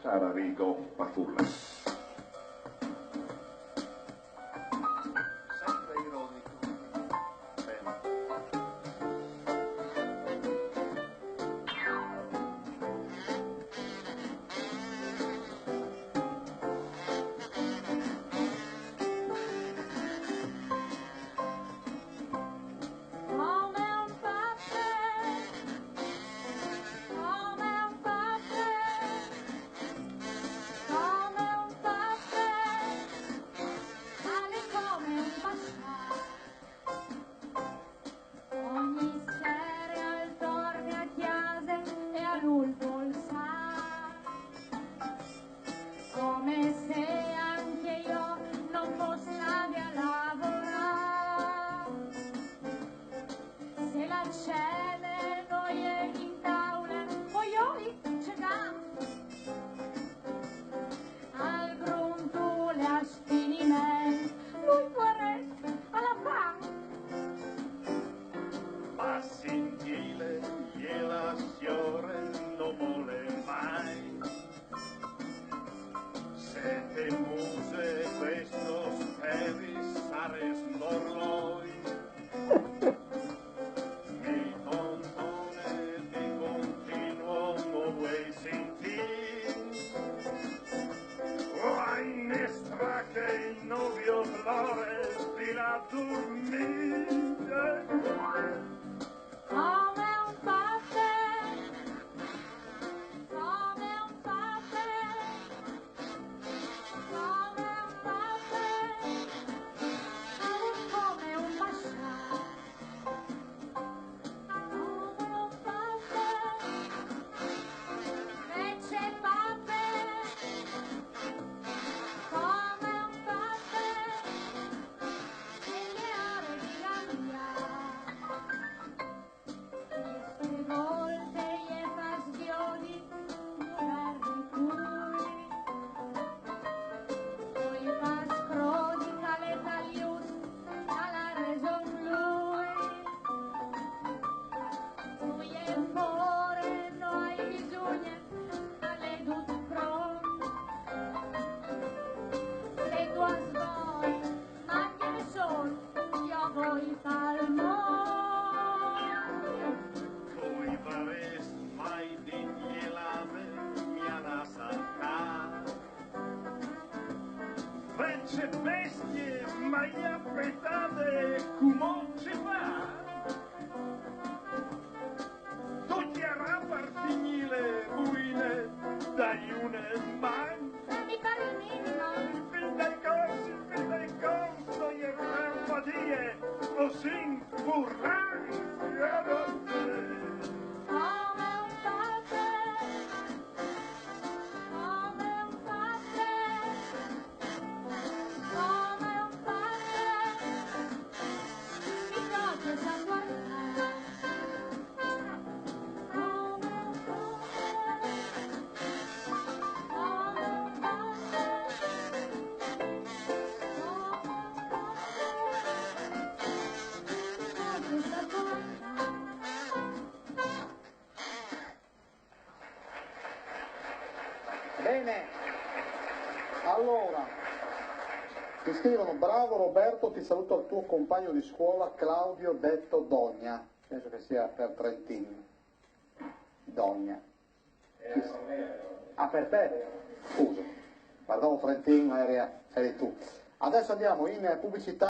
Sara Rigo Pafulla. Sempre ironico. Bene. Come se anche io non fossi a lavorare, se la cene noi in tavola, poi io c'è al gruntule a spinimento, lui vorreste alla fame. Ma sentile gliela signore non vuole mai. Sette muse questo speri sare smorloi. Mi tontone di continuo non vuoi sentir. La innestra che il novio flore di la dormire. Come un papè, come un papè, come un papè, come un pascià, come un papè, invece papè, come un papè, e le ore di Gallia. Queste volte gli fastiodi murar di cui, poi fa scrodica le taglius alla ragion lui, cui è fuori no hai bisogno alle dut pronto, se tu asgoi mangi il sol, io voi Cui pares mai diglielame mia nasa ca. Vece bestie mai appettate come ci fa. Tutti a rappartignile buine dai une man. mi pare il minimo. Fin dai corso e rampadie così burrani. Come un papè, come un papè, come un papè, mi piace già guardare. Come un papè, come un papè, come un papè, Bene, allora, ti scrivono: bravo Roberto, ti saluto al tuo compagno di scuola Claudio detto Dogna, penso che sia per Trentino. Dogna. Ah, per te? Scusa, guardavo Trentino, eri tu. Adesso andiamo in pubblicità.